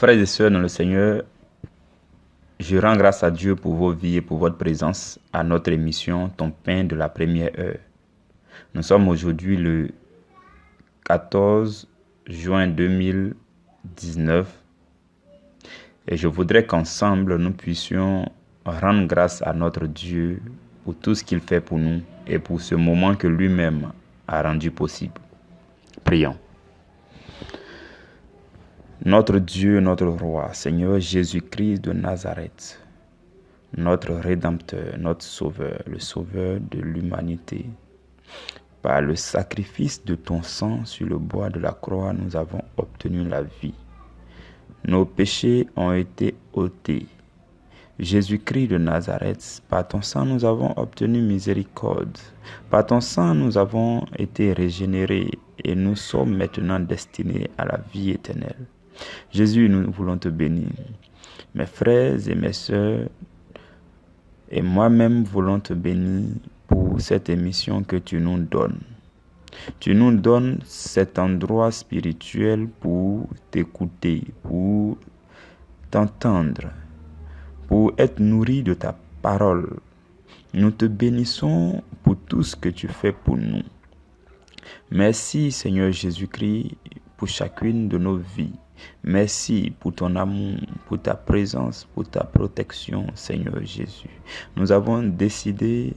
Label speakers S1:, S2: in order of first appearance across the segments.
S1: Frères et sœurs dans le Seigneur, je rends grâce à Dieu pour vos vies et pour votre présence à notre émission Ton pain de la première heure. Nous sommes aujourd'hui le 14 juin 2019 et je voudrais qu'ensemble nous puissions rendre grâce à notre Dieu pour tout ce qu'il fait pour nous et pour ce moment que lui-même a rendu possible. Prions. Notre Dieu, notre Roi, Seigneur Jésus-Christ de Nazareth, notre Rédempteur, notre Sauveur, le Sauveur de l'humanité. Par le sacrifice de ton sang sur le bois de la croix, nous avons obtenu la vie. Nos péchés ont été ôtés. Jésus-Christ de Nazareth, par ton sang, nous avons obtenu miséricorde. Par ton sang, nous avons été régénérés et nous sommes maintenant destinés à la vie éternelle. Jésus, nous voulons te bénir. Mes frères et mes sœurs et moi-même voulons te bénir pour cette émission que tu nous donnes. Tu nous donnes cet endroit spirituel pour t'écouter, pour t'entendre, pour être nourri de ta parole. Nous te bénissons pour tout ce que tu fais pour nous. Merci Seigneur Jésus-Christ pour chacune de nos vies. Merci pour ton amour, pour ta présence, pour ta protection, Seigneur Jésus. Nous avons décidé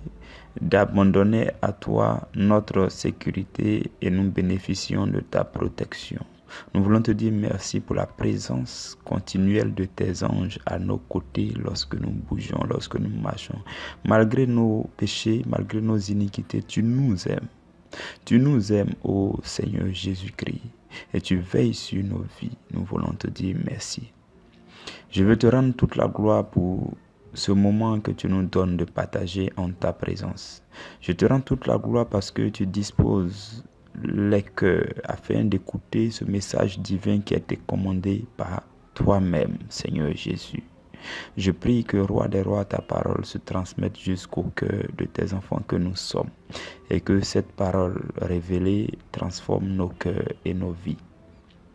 S1: d'abandonner à toi notre sécurité et nous bénéficions de ta protection. Nous voulons te dire merci pour la présence continuelle de tes anges à nos côtés lorsque nous bougeons, lorsque nous marchons. Malgré nos péchés, malgré nos iniquités, tu nous aimes. Tu nous aimes, ô Seigneur Jésus-Christ, et tu veilles sur nos vies. Nous voulons te dire merci. Je veux te rendre toute la gloire pour ce moment que tu nous donnes de partager en ta présence. Je te rends toute la gloire parce que tu disposes les cœurs afin d'écouter ce message divin qui a été commandé par toi-même, Seigneur Jésus. Je prie que, Roi des rois, ta parole se transmette jusqu'au cœur de tes enfants que nous sommes et que cette parole révélée transforme nos cœurs et nos vies.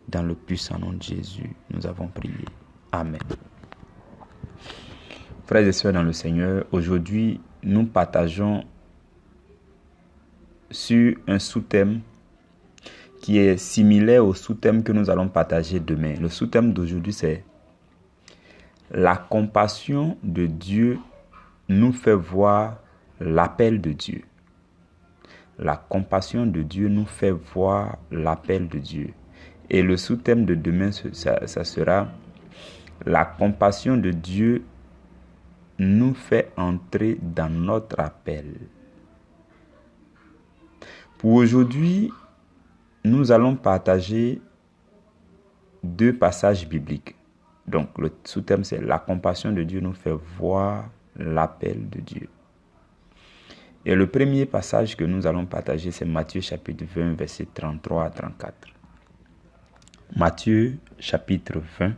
S1: Dans le puissant nom de Jésus, nous avons prié. Amen. Frères et sœurs dans le Seigneur, aujourd'hui, nous partageons sur un sous-thème qui est similaire au sous-thème que nous allons partager demain. Le sous-thème d'aujourd'hui, c'est la compassion de Dieu nous fait voir l'appel de Dieu. La compassion de Dieu nous fait voir l'appel de Dieu. Et le sous-thème de demain, ça sera la compassion de Dieu nous fait entrer dans notre appel. Pour aujourd'hui, nous allons partager deux passages bibliques. Donc, le sous-thème, c'est la compassion de Dieu nous fait voir l'appel de Dieu. Et le premier passage que nous allons partager, c'est Matthieu chapitre 20, versets 33 à 34. Matthieu chapitre 20,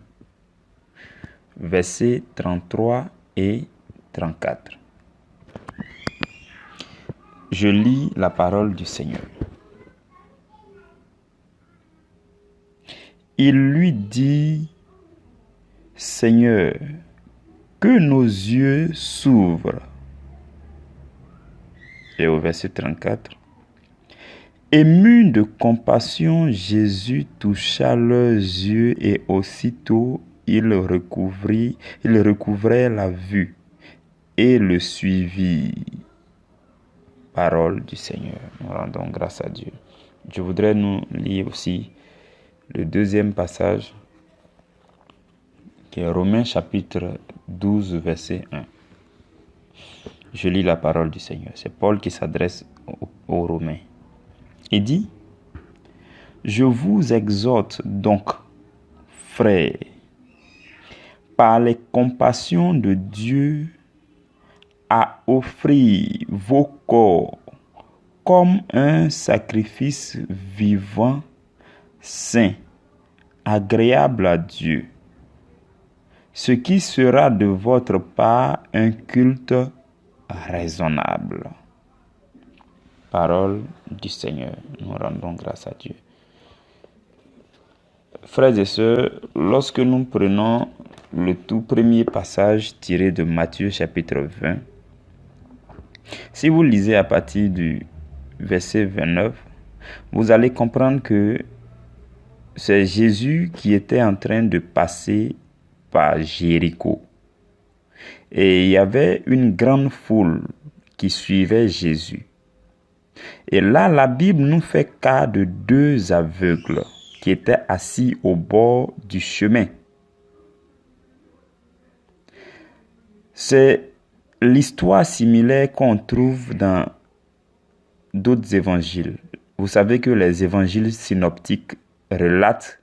S1: versets 33 et 34. Je lis la parole du Seigneur. Il lui dit: Seigneur, que nos yeux s'ouvrent. Et au verset 34, ému de compassion, Jésus toucha leurs yeux et aussitôt ils recouvrèrent la vue et le suivirent. Parole du Seigneur. Nous rendons grâce à Dieu. Je voudrais nous lire aussi le deuxième passage qui est Romains chapitre 12, verset 1. Je lis la parole du Seigneur. C'est Paul qui s'adresse aux Romains. Il dit: Je vous exhorte donc, frères, par les compassions de Dieu, à offrir vos corps comme un sacrifice vivant, saint, agréable à Dieu, ce qui sera de votre part un culte raisonnable. Parole du Seigneur. Nous rendons grâce à Dieu. frères et sœurs, lorsque nous prenons le tout premier passage tiré de Matthieu chapitre 20, si vous lisez à partir du verset 29, vous allez comprendre que c'est Jésus qui était en train de passer par Jéricho. Et il y avait une grande foule qui suivait Jésus. Et là, la Bible nous fait cas de deux aveugles qui étaient assis au bord du chemin. C'est l'histoire similaire qu'on trouve dans d'autres évangiles. Vous savez que les évangiles synoptiques relatent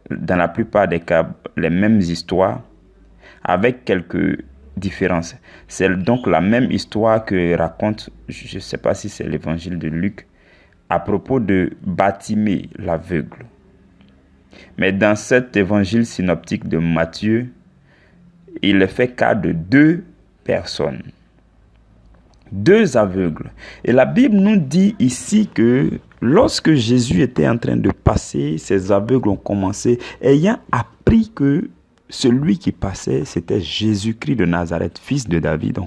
S1: dans la plupart des cas les mêmes histoires avec quelques différences. C'est donc la même histoire que raconte, je ne sais pas si c'est l'évangile de Luc, à propos de Bartimée l'aveugle. Mais dans cet évangile synoptique de Matthieu, il est fait cas de deux personnes, deux aveugles. Et la Bible nous dit ici que lorsque Jésus était en train de passer, ces aveugles ont commencé, ayant appris que celui qui passait, c'était Jésus-Christ de Nazareth, fils de David.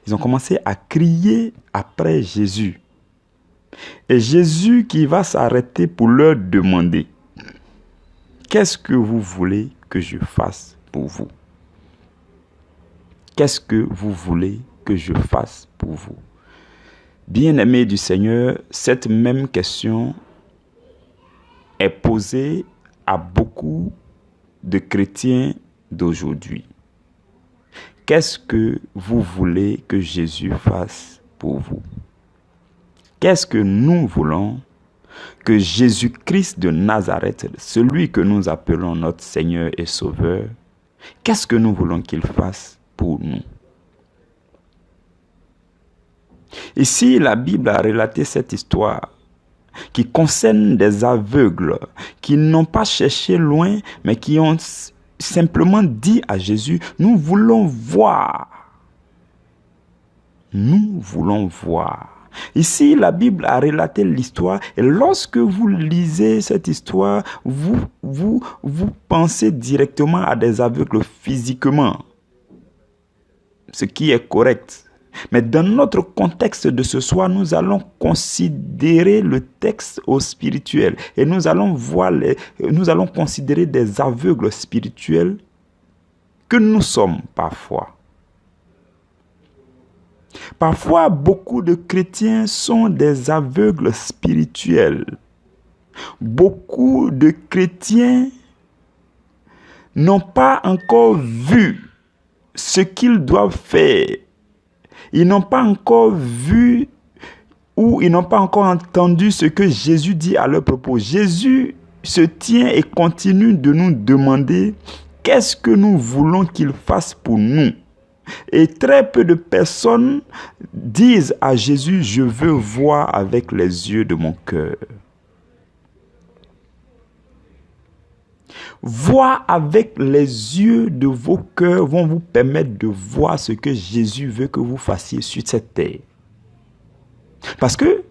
S1: Ils ont commencé à crier après Jésus. Et Jésus qui va s'arrêter pour leur demander, qu'est-ce que vous voulez que je fasse pour vous? Qu'est-ce que vous voulez que je fasse pour vous? Bien-aimés du Seigneur, cette même question est posée à beaucoup de chrétiens d'aujourd'hui. Qu'est-ce que vous voulez que Jésus fasse pour vous? Qu'est-ce que nous voulons que Jésus-Christ de Nazareth, celui que nous appelons notre Seigneur et Sauveur, qu'est-ce que nous voulons qu'il fasse pour nous? Ici, la Bible a relaté cette histoire qui concerne des aveugles qui n'ont pas cherché loin, mais qui ont simplement dit à Jésus, nous voulons voir. Nous voulons voir. Ici, la Bible a relaté l'histoire et lorsque vous lisez cette histoire, vous pensez directement à des aveugles physiquement, ce qui est correct. Mais dans notre contexte de ce soir, nous allons considérer le texte au spirituel et nous allons considérer des aveugles spirituels que nous sommes parfois. Parfois, beaucoup de chrétiens sont des aveugles spirituels. Beaucoup de chrétiens n'ont pas encore vu ce qu'ils doivent faire. Ils n'ont pas encore vu ou ils n'ont pas encore entendu ce que Jésus dit à leur propos. Jésus se tient et continue de nous demander qu'est-ce que nous voulons qu'il fasse pour nous. Et très peu de personnes disent à Jésus, je veux voir avec les yeux de mon cœur. Voir avec les yeux de vos cœurs vont vous permettre de voir ce que Jésus veut que vous fassiez sur cette terre. Parce que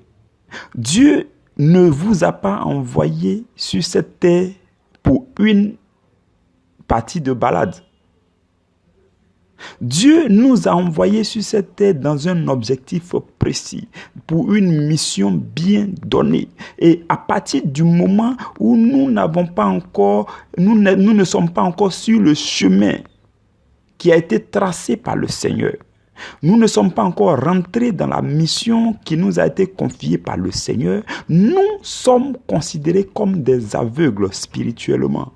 S1: Dieu ne vous a pas envoyé sur cette terre pour une partie de balade. Dieu nous a envoyés sur cette terre dans un objectif précis, pour une mission bien donnée. Et à partir du moment où nous ne sommes pas encore sur le chemin qui a été tracé par le Seigneur, nous ne sommes pas encore rentrés dans la mission qui nous a été confiée par le Seigneur, nous sommes considérés comme des aveugles spirituellement.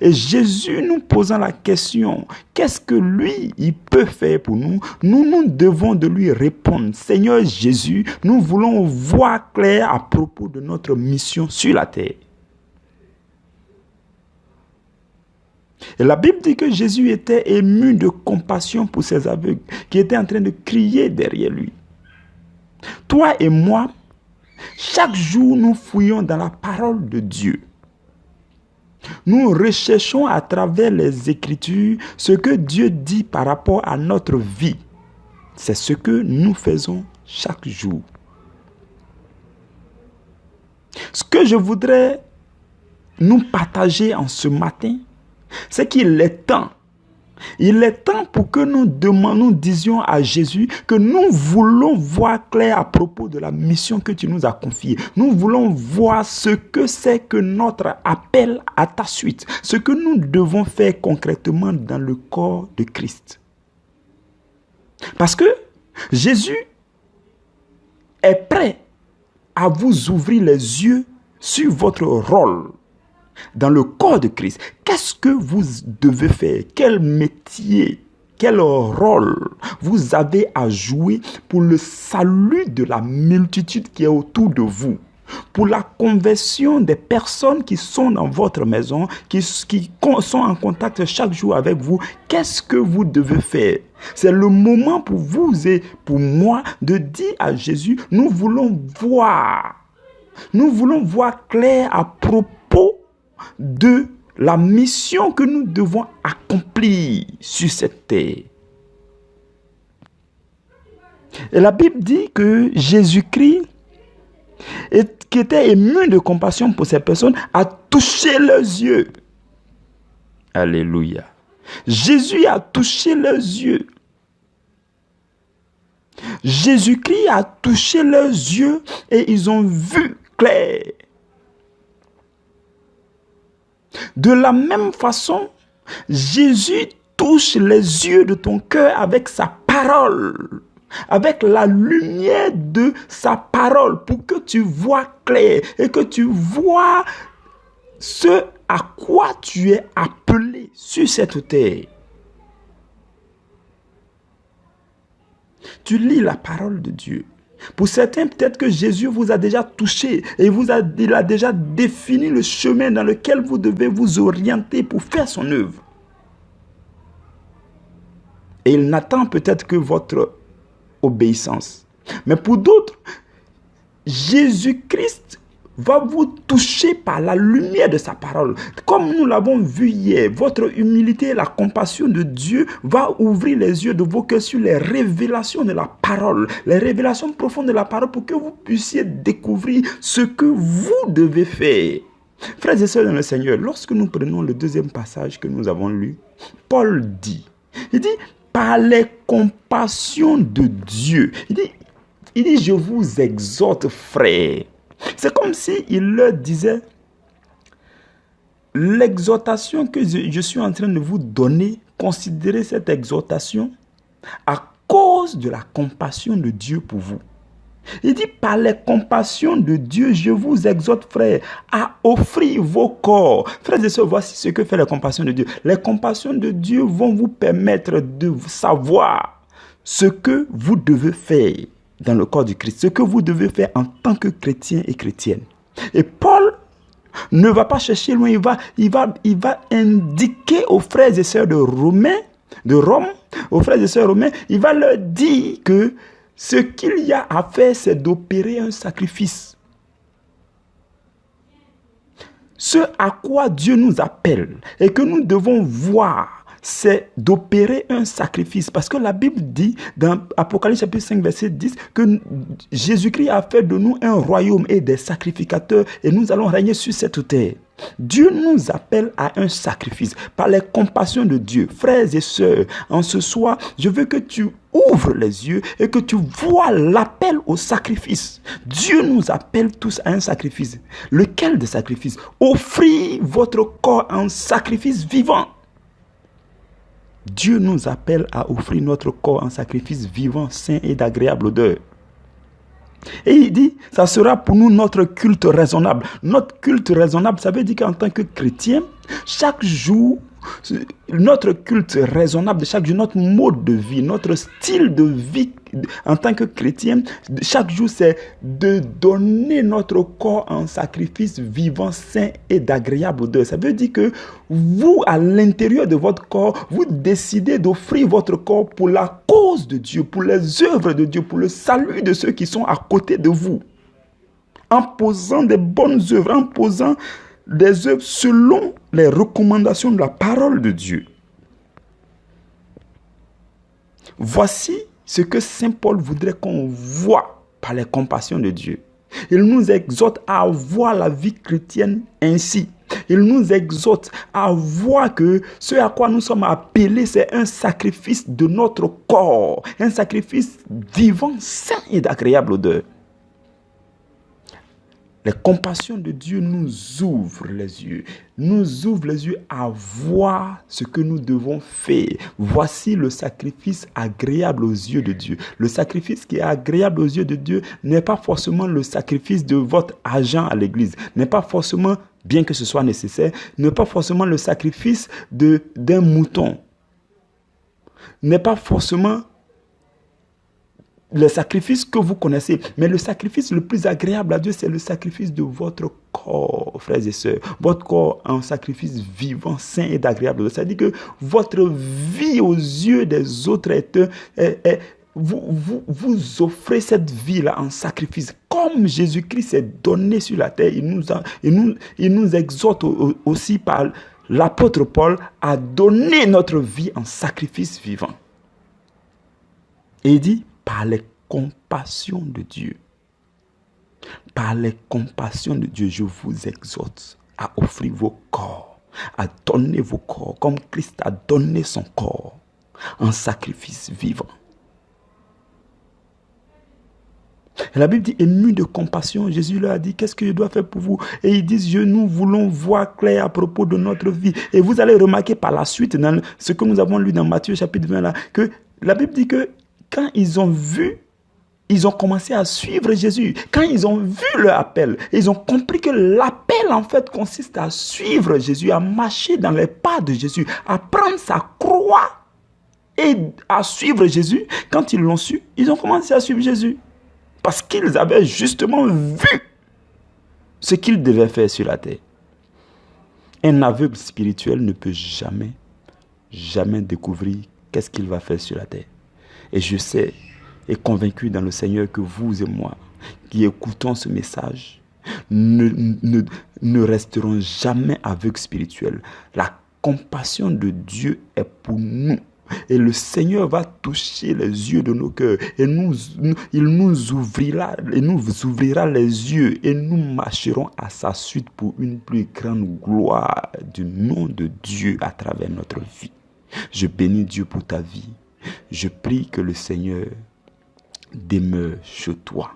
S1: Et Jésus nous posant la question, qu'est-ce que lui, il peut faire pour nous? Nous devons de lui répondre, Seigneur Jésus, nous voulons voir clair à propos de notre mission sur la terre. Et la Bible dit que Jésus était ému de compassion pour ces aveugles qui étaient en train de crier derrière lui. Toi et moi, chaque jour, nous fouillons dans la parole de Dieu. Nous recherchons à travers les Écritures ce que Dieu dit par rapport à notre vie. C'est ce que nous faisons chaque jour. Ce que je voudrais nous partager en ce matin, c'est qu'il est temps. Il est temps pour que nous disions à Jésus que nous voulons voir clair à propos de la mission que tu nous as confiée. Nous voulons voir ce que c'est que notre appel à ta suite, ce que nous devons faire concrètement dans le corps de Christ. Parce que Jésus est prêt à vous ouvrir les yeux sur votre rôle dans le corps de Christ. Qu'est-ce que vous devez faire? Quel métier, quel rôle vous avez à jouer pour le salut de la multitude qui est autour de vous? Pour la conversion des personnes qui sont dans votre maison, qui sont en contact chaque jour avec vous, qu'est-ce que vous devez faire? C'est le moment pour vous et pour moi de dire à Jésus, nous voulons voir clair à propos de la mission que nous devons accomplir sur cette terre. Et la Bible dit que Jésus-Christ, qui était ému de compassion pour ces personnes, a touché leurs yeux. Alléluia. Jésus a touché leurs yeux. Jésus-Christ a touché leurs yeux et ils ont vu clair. De la même façon, Jésus touche les yeux de ton cœur avec sa parole, avec la lumière de sa parole, pour que tu vois clair et que tu vois ce à quoi tu es appelé sur cette terre. Tu lis la parole de Dieu. Pour certains, peut-être que Jésus vous a déjà touché et il a déjà défini le chemin dans lequel vous devez vous orienter pour faire son œuvre. Et il n'attend peut-être que votre obéissance. Mais pour d'autres, Jésus-Christ va vous toucher par la lumière de sa parole. Comme nous l'avons vu hier, votre humilité et la compassion de Dieu va ouvrir les yeux de vos cœurs sur les révélations de la parole, les révélations profondes de la parole pour que vous puissiez découvrir ce que vous devez faire. Frères et sœurs dans le Seigneur, lorsque nous prenons le deuxième passage que nous avons lu, Paul dit, par les compassions de Dieu, il dit, je vous exhorte, frères. C'est comme s'il leur disait, l'exhortation que je suis en train de vous donner, considérez cette exhortation à cause de la compassion de Dieu pour vous. Il dit, par les compassions de Dieu, je vous exhorte, frères, à offrir vos corps. Frères et sœurs, voici ce que fait la compassion de Dieu. Les compassions de Dieu vont vous permettre de savoir ce que vous devez faire dans le corps du Christ, ce que vous devez faire en tant que chrétien et chrétienne. Et Paul ne va pas chercher loin, il va indiquer aux frères et sœurs de Rome, aux frères et sœurs romains, il va leur dire que ce qu'il y a à faire, c'est d'opérer un sacrifice. Ce à quoi Dieu nous appelle et que nous devons voir, c'est d'opérer un sacrifice. Parce que la Bible dit, dans Apocalypse chapitre 5, verset 10, que Jésus-Christ a fait de nous un royaume et des sacrificateurs et nous allons régner sur cette terre. Dieu nous appelle à un sacrifice par les compassions de Dieu. Frères et sœurs, en ce soir, je veux que tu ouvres les yeux et que tu vois l'appel au sacrifice. Dieu nous appelle tous à un sacrifice. Lequel de sacrifice? Offrir votre corps en sacrifice vivant. Dieu nous appelle à offrir notre corps en sacrifice vivant, saint et d'agréable odeur. Et il dit, ça sera pour nous notre culte raisonnable. Notre culte raisonnable, ça veut dire qu'en tant que chrétien, chaque jour, notre culte raisonnable de chaque jour, notre mode de vie, notre style de vie en tant que chrétien, chaque jour, c'est de donner notre corps en sacrifice vivant, saint et d'agréable odeur. Ça veut dire que vous, à l'intérieur de votre corps, vous décidez d'offrir votre corps pour la cause de Dieu, pour les œuvres de Dieu, pour le salut de ceux qui sont à côté de vous. En posant des bonnes œuvres, en posant des œuvres selon les recommandations de la parole de Dieu. Voici ce que Saint Paul voudrait qu'on voit par les compassions de Dieu. Il nous exhorte à voir la vie chrétienne ainsi. Il nous exhorte à voir que ce à quoi nous sommes appelés, c'est un sacrifice de notre corps, un sacrifice vivant, sain et d'agréable odeur. Les compassions de Dieu nous ouvrent les yeux à voir ce que nous devons faire. Voici le sacrifice agréable aux yeux de Dieu. Le sacrifice qui est agréable aux yeux de Dieu n'est pas forcément le sacrifice de votre argent à l'église, n'est pas forcément, bien que ce soit nécessaire, n'est pas forcément le sacrifice d'un mouton, n'est pas forcément le sacrifice que vous connaissez, mais le sacrifice le plus agréable à Dieu, c'est le sacrifice de votre corps, frères et sœurs. Votre corps, un sacrifice vivant, sain et agréable. C'est-à-dire que votre vie aux yeux des autres vous offrez cette vie-là en sacrifice. Comme Jésus-Christ s'est donné sur la terre, il nous exhorte aussi par l'apôtre Paul à donner notre vie en sacrifice vivant. Et il dit, par les compassions de Dieu, je vous exhorte à offrir vos corps, à donner vos corps, comme Christ a donné son corps, en sacrifice vivant. Et la Bible dit, ému de compassion, Jésus leur a dit, qu'est-ce que je dois faire pour vous? Et ils disent, nous voulons voir clair à propos de notre vie. Et vous allez remarquer par la suite, dans ce que nous avons lu dans Matthieu chapitre 20, là, que la Bible dit que quand ils ont vu, ils ont commencé à suivre Jésus. Quand ils ont vu leur appel, ils ont compris que l'appel en fait consiste à suivre Jésus, à marcher dans les pas de Jésus, à prendre sa croix et à suivre Jésus. Quand ils l'ont su, ils ont commencé à suivre Jésus. Parce qu'ils avaient justement vu ce qu'ils devaient faire sur la terre. Un aveugle spirituel ne peut jamais découvrir qu'est-ce qu'il va faire sur la terre. Et je sais et convaincu dans le Seigneur que vous et moi, qui écoutons ce message, ne resterons jamais aveugles spirituels. La compassion de Dieu est pour nous. Et le Seigneur va toucher les yeux de nos cœurs. Et il nous ouvrira les yeux. Et nous marcherons à sa suite pour une plus grande gloire du nom de Dieu à travers notre vie. Je bénis Dieu pour ta vie. Je prie que le Seigneur demeure chez toi.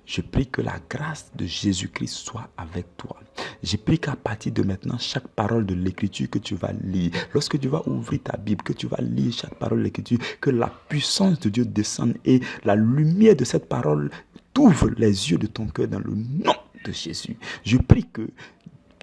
S1: Je prie que la grâce de Jésus-Christ soit avec toi. Je prie qu'à partir de maintenant, chaque parole de l'Écriture que tu vas lire, lorsque tu vas ouvrir ta Bible, que tu vas lire chaque parole de l'Écriture, que la puissance de Dieu descende et la lumière de cette parole t'ouvre les yeux de ton cœur dans le nom de Jésus. Je prie que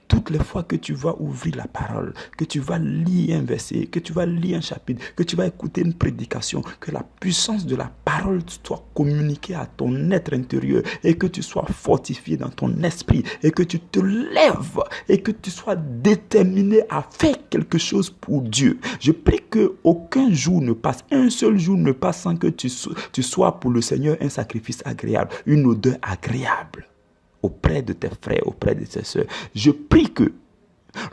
S1: toutes les fois que tu vas ouvrir la parole, que tu vas lire un verset, que tu vas lire un chapitre, que tu vas écouter une prédication, que la puissance de la parole soit communiquée à ton être intérieur et que tu sois fortifié dans ton esprit et que tu te lèves et que tu sois déterminé à faire quelque chose pour Dieu. Je prie qu'aucun jour ne passe, un seul jour ne passe sans que tu sois pour le Seigneur un sacrifice agréable, une odeur agréable auprès de tes frères, auprès de tes soeurs. Je prie que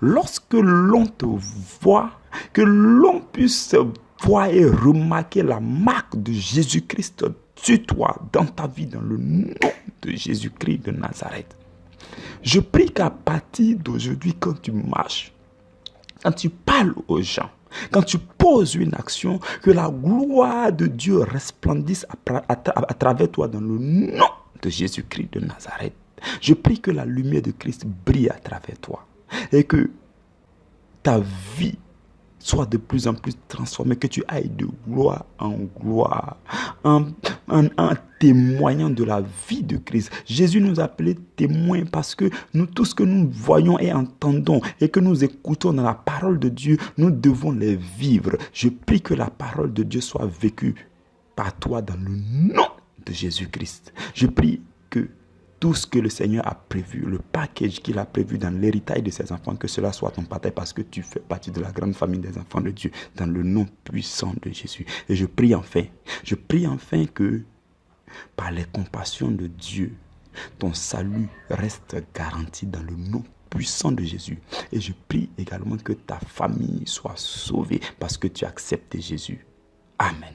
S1: lorsque l'on te voit, que l'on puisse voir et remarquer la marque de Jésus-Christ sur toi, dans ta vie, dans le nom de Jésus-Christ de Nazareth. Je prie qu'à partir d'aujourd'hui, quand tu marches, quand tu parles aux gens, quand tu poses une action, que la gloire de Dieu resplendisse à travers toi dans le nom de Jésus-Christ de Nazareth. Je prie que la lumière de Christ brille à travers toi et que ta vie soit de plus en plus transformée, que tu ailles de gloire en gloire, en témoignant de la vie de Christ. Jésus nous a appelés témoins parce que nous, tout ce que nous voyons et entendons et que nous écoutons dans la parole de Dieu, nous devons les vivre. Je prie que la parole de Dieu soit vécue par toi dans le nom de Jésus-Christ. Je prie que tout ce que le Seigneur a prévu, le package qu'il a prévu dans l'héritage de ses enfants, que cela soit ton partage parce que tu fais partie de la grande famille des enfants de Dieu, dans le nom puissant de Jésus. Et je prie enfin que par les compassions de Dieu, ton salut reste garanti dans le nom puissant de Jésus. Et je prie également que ta famille soit sauvée parce que tu as accepté Jésus. Amen.